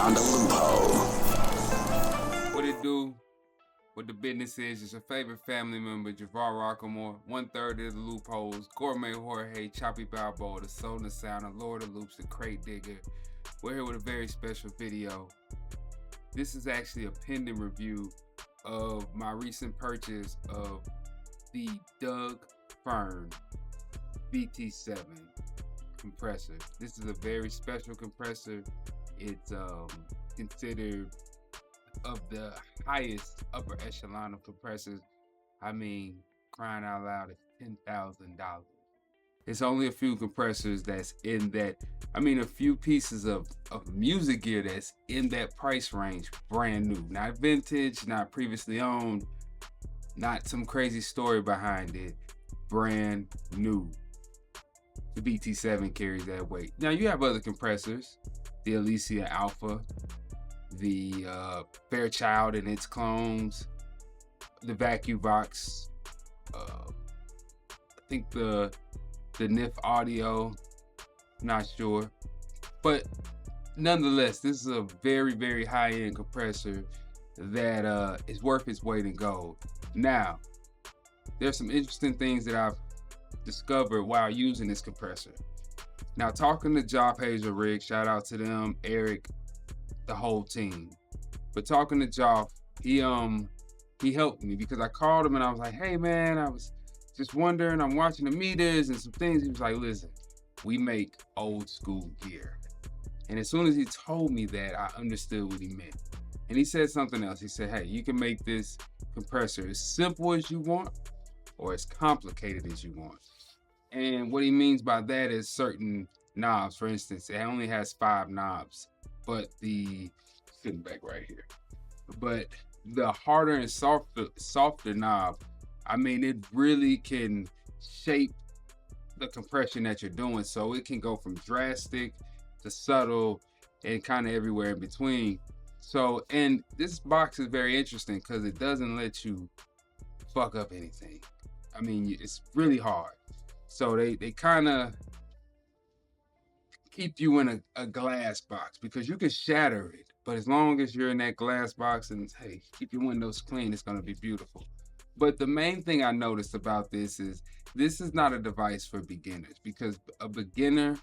found a loophole. What it do? What the business is? It's your favorite family member, Javar Rockamore, 1/3 of the loopholes, Gourmet Jorge, Choppy Balboa, the soul and the sound, the Lord of Loops, the crate digger. We're here with a very special video. This is actually a pending review of my recent purchase of the Fearn vt7 compressor. This is a very special compressor. It's considered of the highest upper echelon of compressors. I mean, crying out loud, it's $10,000. It's only a few compressors that's in that, a few pieces of music gear that's in that price range, brand new. Not vintage, not previously owned, not some crazy story behind it, brand new. The vt7 carries that weight. Now you have other compressors, the Alicia Alpha, the Fairchild and its clones, the VacuVox, I think the NIF Audio, not sure. But nonetheless, this is a very, very high-end compressor that is worth its weight in gold. Now, there's some interesting things that I've discovered while using this compressor. Now, talking to Job Hazel Rig, shout out to them, Eric, the whole team. But talking to Joff, he helped me because I called him and I was like, hey man, I was just wondering, I'm watching the meters and some things. He was like, listen, we make old school gear. And as soon as he told me that, I understood what he meant. And he said something else. He said, hey, you can make this compressor as simple as you want or as complicated as you want. And what he means by that is certain knobs. For instance, it only has 5 knobs. But sitting back right here. But the harder and softer knob, it really can shape the compression that you're doing. So it can go from drastic to subtle and kind of everywhere in between. So, and this box is very interesting because it doesn't let you fuck up anything. It's really hard. So they kind of keep you in a glass box because you can shatter it, but as long as you're in that glass box and hey, keep your windows clean, it's going to be beautiful. But the main thing I noticed about this is not a device for beginners because a beginner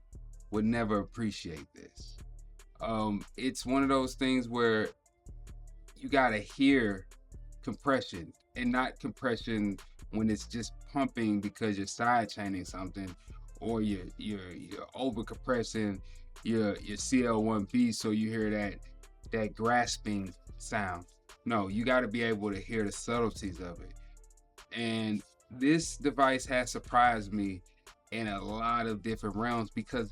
would never appreciate this. It's one of those things where you got to hear compression and not compression when it's just pumping because you're side chaining something or you're over compressing your CL1B so you hear that grasping sound. No, you got to be able to hear the subtleties of it. And this device has surprised me in a lot of different realms because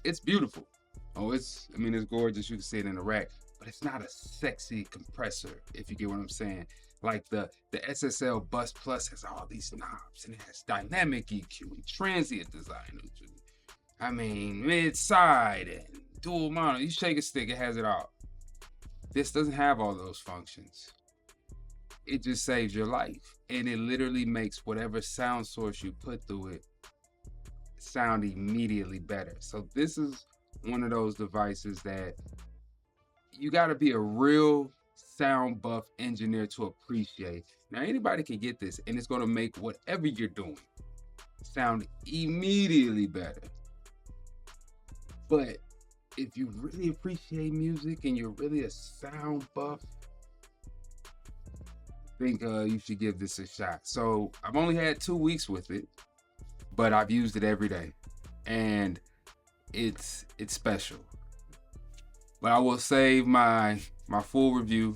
it's beautiful. It's gorgeous. You can see it in the rack, but it's not a sexy compressor, if you get what I'm saying. Like the SSL Bus Plus has all these knobs and it has dynamic EQ and transient design. Mid-side and dual mono. You shake a stick, it has it all. This doesn't have all those functions. It just saves your life. And it literally makes whatever sound source you put through it sound immediately better. So this is one of those devices that you got to be a real sound buff engineer to appreciate. Now anybody can get this and it's going to make whatever you're doing sound immediately better. But if you really appreciate music and you're really a sound buff, I think you should give this a shot. So I've only had 2 weeks with it, but I've used it every day and it's special. But I will save my full review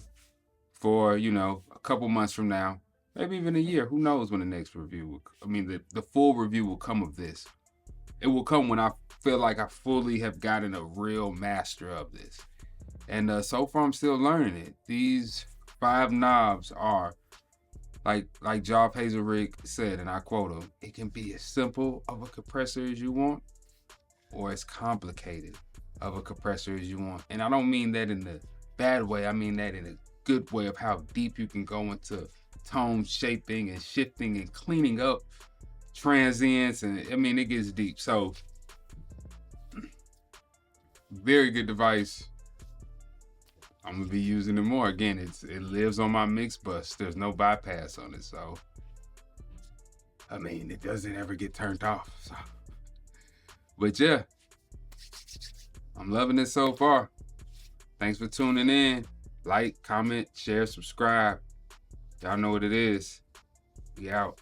for, a couple months from now, maybe even a year. Who knows when the next review will, the full review will come of this. It will come when I feel like I fully have gotten a real master of this. And so far I'm still learning it. These 5 knobs are, like Job Hazel Rig said, and I quote him, it can be as simple of a compressor as you want or as complicated of a compressor as you want. And I don't mean that in the bad way. I mean that in a good way of how deep you can go into tone shaping and shifting and cleaning up transients. And it gets deep. So very good device. I'm gonna be using it more. Again, it lives on my mix bus. There's no bypass on it, so I mean, it doesn't ever get turned off. So. But yeah, I'm loving it so far. Thanks for tuning in. Like, comment, share, subscribe. Y'all know what it is. We out.